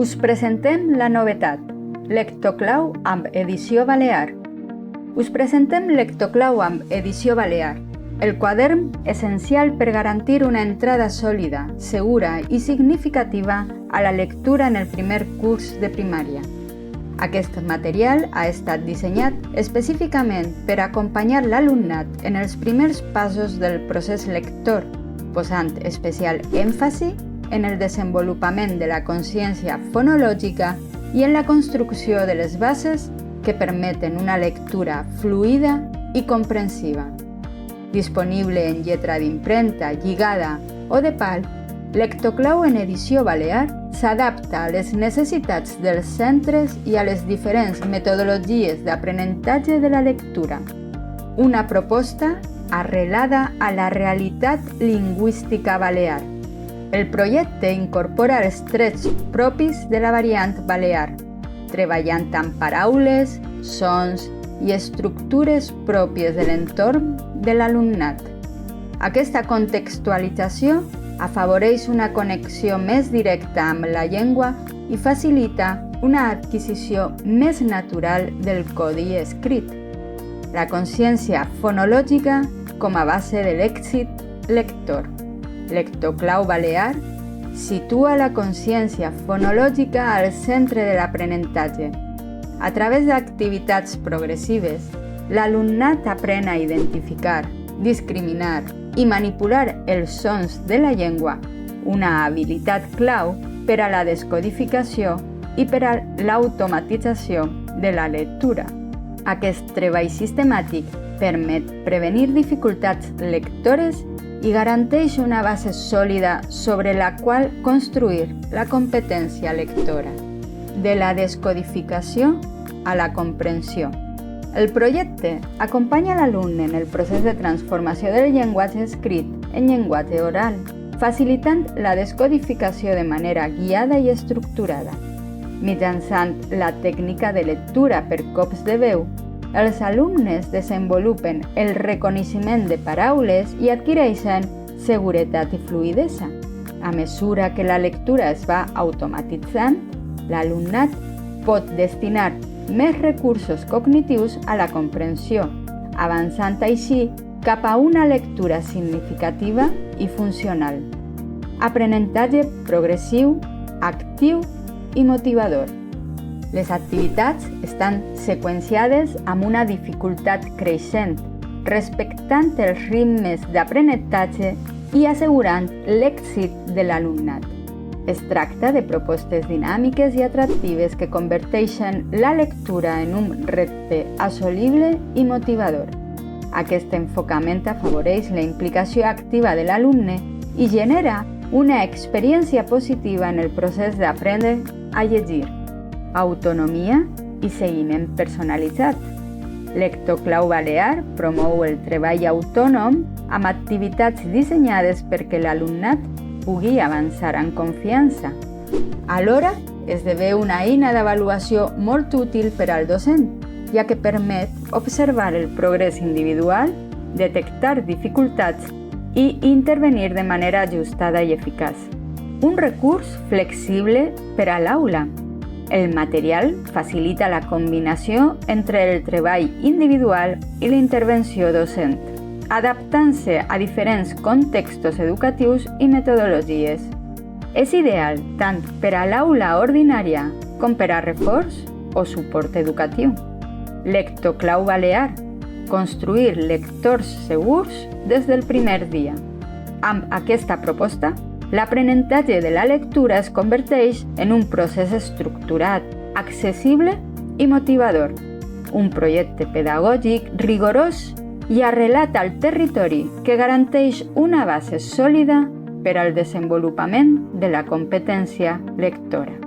Us presentem la novetat, Lectoclau amb edició balear. Us presentem Lectoclau amb edició balear, el quadern essencial per garantir una entrada sòlida, segura i significativa a la lectura en el primer curs de primària. Aquest material ha estat dissenyat específicament per acompanyar l'alumnat en els primers passos del procés lector, posant especial èmfasi en el desenvolupament de la consciència fonològica i en la construcció de les bases que permeten una lectura fluida i comprensiva. Disponible en lletra d'impremta, lligada o de pal, Lectoclau en edició balear s'adapta a les necessitats dels centres i a les diferents metodologies d'aprenentatge de la lectura. Una proposta arrelada a la realitat lingüística balear. El projecte incorpora els trets propis de la variant balear, treballant amb paraules, sons i estructures pròpies de l'entorn de l'alumnat. Aquesta contextualització afavoreix una connexió més directa amb la llengua i facilita una adquisició més natural del codi escrit. La consciència fonològica com a base de l'èxit lector. Lectoclau balear situa la consciència fonològica al centre de l'aprenentatge. A través d'activitats progressives, l'alumnat aprèn a identificar, discriminar i manipular els sons de la llengua, una habilitat clau per a la descodificació i per a l'automatització de la lectura. Aquest treball sistemàtic permet prevenir dificultats lectores i garanteix una base sòlida sobre la qual construir la competència lectora. De la descodificació a la comprensió. El projecte acompanya l'alumne en el procés de transformació del llenguatge escrit en llenguatge oral, facilitant la descodificació de manera guiada i estructurada. Mitjançant la tècnica de lectura per cops de veu, els alumnes desenvolupen el reconeixement de paraules i adquireixen seguretat i fluïdesa. A mesura que la lectura es va automatitzant, l'alumnat pot destinar més recursos cognitius a la comprensió, avançant així cap a una lectura significativa i funcional. Aprenentatge progressiu, actiu i motivador. Les activitats estan seqüenciades amb una dificultat creixent, respectant els ritmes d'aprenentatge i assegurant l'èxit de l'alumnat. Es tracta de propostes dinàmiques i atractives que converteixen la lectura en un repte assolible i motivador. Aquest enfocament afavoreix la implicació activa de l'alumne i genera una experiència positiva en el procés d'aprendre a llegir. Autonomia i seguiment personalitzat. Lectoclau balear promou el treball autònom amb activitats dissenyades perquè l'alumnat pugui avançar en confiança. Alhora, esdevé una eina d'avaluació molt útil per al docent, ja que permet observar el progrés individual, detectar dificultats i intervenir de manera ajustada i eficaç. Un recurs flexible per a l'aula. El material facilita la combinació entre el treball individual i la intervenció docent, adaptant-se a diferents contextos educatius i metodologies. És ideal tant per a l'aula ordinària com per a reforç o suport educatiu. Lectoclau balear. Construir lectors segurs des del primer dia. Amb aquesta proposta, l'aprenentatge de la lectura es converteix en un procés estructurat, accessible i motivador. Un projecte pedagògic rigorós i arrelat al territori que garanteix una base sòlida per al desenvolupament de la competència lectora.